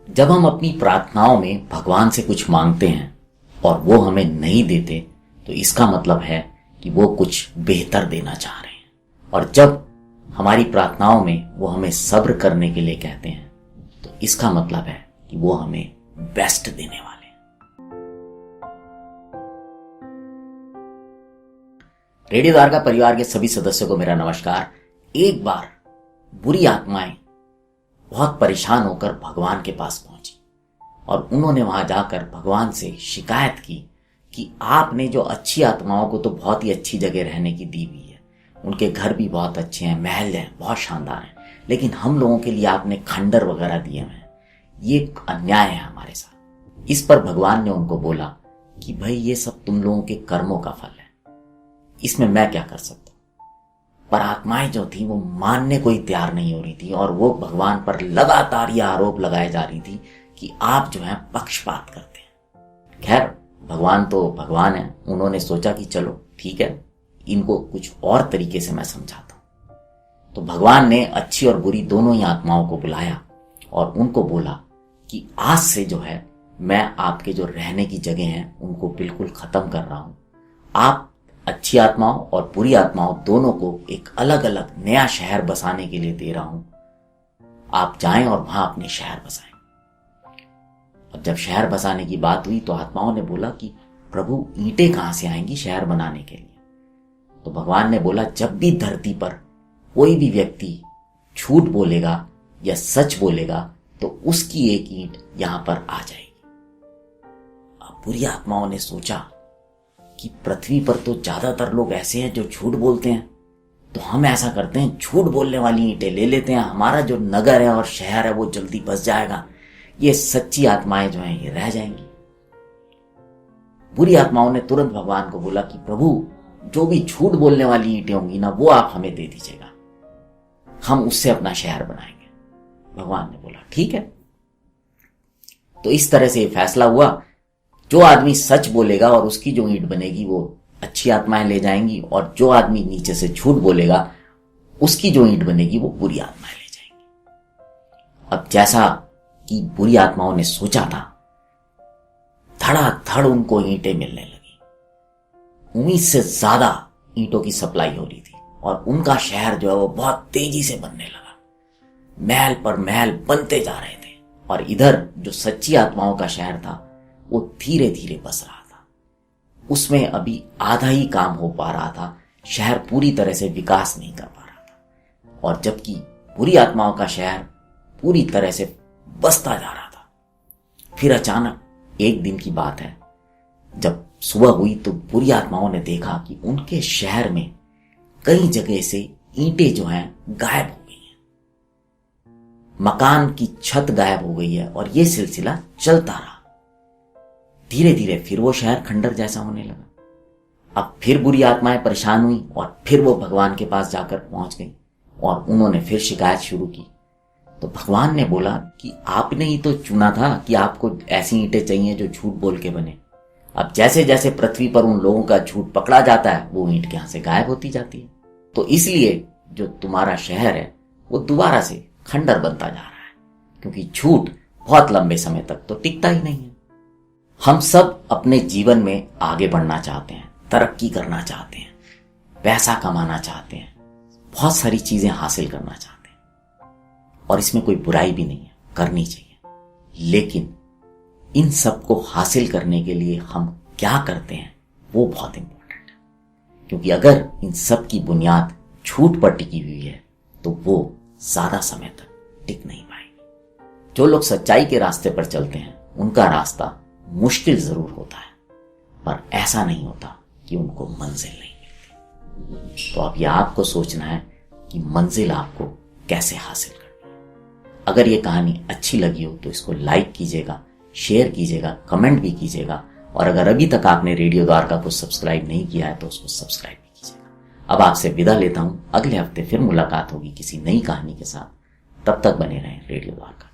जब हम अपनी प्रार्थनाओं में भगवान से कुछ मांगते हैं और वो हमें नहीं देते तो इसका मतलब है कि वो कुछ बेहतर देना चाह रहे हैं। और जब हमारी प्रार्थनाओं में वो हमें सब्र करने के लिए कहते हैं तो इसका मतलब है कि वो हमें बेस्ट देने वाले हैं। रेडियो द्वारका परिवार के सभी सदस्यों को मेरा नमस्कार। एक बार बुरी आत्माएं बहुत परेशान होकर भगवान के पास पहुंची और उन्होंने वहां जाकर भगवान से शिकायत की कि आपने जो अच्छी आत्माओं को तो बहुत ही अच्छी जगह रहने की दी हुई है, उनके घर भी बहुत अच्छे हैं, महल हैं, बहुत शानदार हैं, लेकिन हम लोगों के लिए आपने खंडर वगैरह दिए हुए हैं, ये अन्याय है हमारे साथ। इस पर भगवान ने उनको बोला कि भाई ये सब तुम लोगों के कर्मों का फल है, इसमें मैं क्या कर सकता हूं। पर आत्माएं जो थी वो मानने को ही तैयार नहीं हो रही थी और वो भगवान पर लगातार ये आरोप लगाए जा रही थी कि आप जो है पक्षपात करते हैं। खैर भगवान तो भगवान है, उन्होंने सोचा कि चलो ठीक है, इनको कुछ और तरीके से मैं समझाता हूं। तो भगवान ने अच्छी और बुरी दोनों ही आत्माओं को बुलाया और उनको बोला कि आज से जो है मैं आपके जो रहने की जगह हैं उनको बिल्कुल खत्म कर रहा हूं। आप अच्छी आत्माओं और बुरी आत्माओं दोनों को एक अलग अलग नया शहर बसाने के लिए दे रहा हूं। आप जाएं और वहां अपने शहर बसाएं। अब जब शहर बसाने की बात हुई तो आत्माओं ने बोला कि प्रभु ईंटें कहां से आएंगी शहर बनाने के लिए। तो भगवान ने बोला जब भी धरती पर कोई भी व्यक्ति झूठ बोलेगा या सच बोलेगा तो उसकी एक ईंट यहां पर आ जाएगी। अब बुरी आत्माओं ने सोचा कि पृथ्वी पर तो ज्यादातर लोग ऐसे हैं जो झूठ बोलते हैं, तो हम ऐसा करते हैं झूठ बोलने वाली ईंटें ले लेते हैं, हमारा जो नगर है और शहर है वो जल्दी बस जाएगा, ये सच्ची आत्माएं जो हैं ये रह जाएंगी। बुरी आत्माओं ने तुरंत भगवान को बोला कि प्रभु जो भी झूठ बोलने वाली ईंटें होंगी ना वो आप हमें दे दीजिएगा, हम उससे अपना शहर बनाएंगे। भगवान ने बोला ठीक है। तो इस तरह से फैसला हुआ, जो आदमी सच बोलेगा और उसकी जो ईंट बनेगी वो अच्छी आत्माएं ले जाएंगी और जो आदमी नीचे से झूठ बोलेगा उसकी जो ईंट बनेगी वो बुरी आत्माएं ले जाएंगी। अब जैसा कि बुरी आत्माओं ने सोचा था, धड़ाधड़ उनको ईंटें मिलने लगी। उम्मीद से ज्यादा ईंटों की सप्लाई हो रही थी और उनका शहर जो है वो बहुत तेजी से बनने लगा। महल पर महल बनते जा रहे थे और इधर जो सच्ची आत्माओं का शहर था वो धीरे धीरे बस रहा था। उसमें अभी आधा ही काम हो पा रहा था, शहर पूरी तरह से विकास नहीं कर पा रहा था। और जबकि बुरी आत्माओं का शहर पूरी तरह से बसता जा रहा था। फिर अचानक एक दिन की बात है, जब सुबह हुई तो बुरी आत्माओं ने देखा कि उनके शहर में कई जगह से ईंटें जो हैं गायब हो गई हैं, मकान की छत गायब हो गई है और ये सिलसिला चलता रहा। धीरे धीरे फिर वो शहर खंडर जैसा होने लगा। अब फिर बुरी आत्माएं परेशान हुई और फिर वो भगवान के पास जाकर पहुंच गई और उन्होंने फिर शिकायत शुरू की। तो भगवान ने बोला कि आपने ही तो चुना था कि आपको ऐसी ईंटें चाहिए जो झूठ बोल के बने। अब जैसे जैसे पृथ्वी पर उन लोगों का झूठ पकड़ा जाता है वो ईंट यहां से गायब होती जाती है। तो इसलिए जो तुम्हारा शहर है वो दोबारा से खंडर बनता जा रहा है, क्योंकि झूठ बहुत लंबे समय तक तो टिकता ही नहीं है। हम सब अपने जीवन में आगे बढ़ना चाहते हैं, तरक्की करना चाहते हैं, पैसा कमाना चाहते हैं, बहुत सारी चीजें हासिल करना चाहते हैं और इसमें कोई बुराई भी नहीं है, करनी चाहिए। लेकिन इन सब को हासिल करने के लिए हम क्या करते हैं वो बहुत इंपॉर्टेंट है, क्योंकि अगर इन सब की बुनियाद झूठ पर टिकी हुई है तो वो ज्यादा समय तक टिक नहीं पाएगी। जो लोग सच्चाई के रास्ते पर चलते हैं उनका रास्ता मुश्किल जरूर होता है, पर ऐसा नहीं होता कि उनको मंजिल नहीं मिलती। तो अब यह आपको सोचना है कि मंजिल आपको कैसे हासिल करनी है। अगर ये कहानी अच्छी लगी हो तो इसको लाइक कीजिएगा, शेयर कीजिएगा, कमेंट भी कीजिएगा और अगर अभी तक आपने रेडियो द्वारका को सब्सक्राइब नहीं किया है तो उसको सब्सक्राइब भी कीजिएगा। अब आपसे विदा लेता हूं, अगले हफ्ते फिर मुलाकात होगी किसी नई कहानी के साथ। तब तक बने रहें रेडियो द्वारका।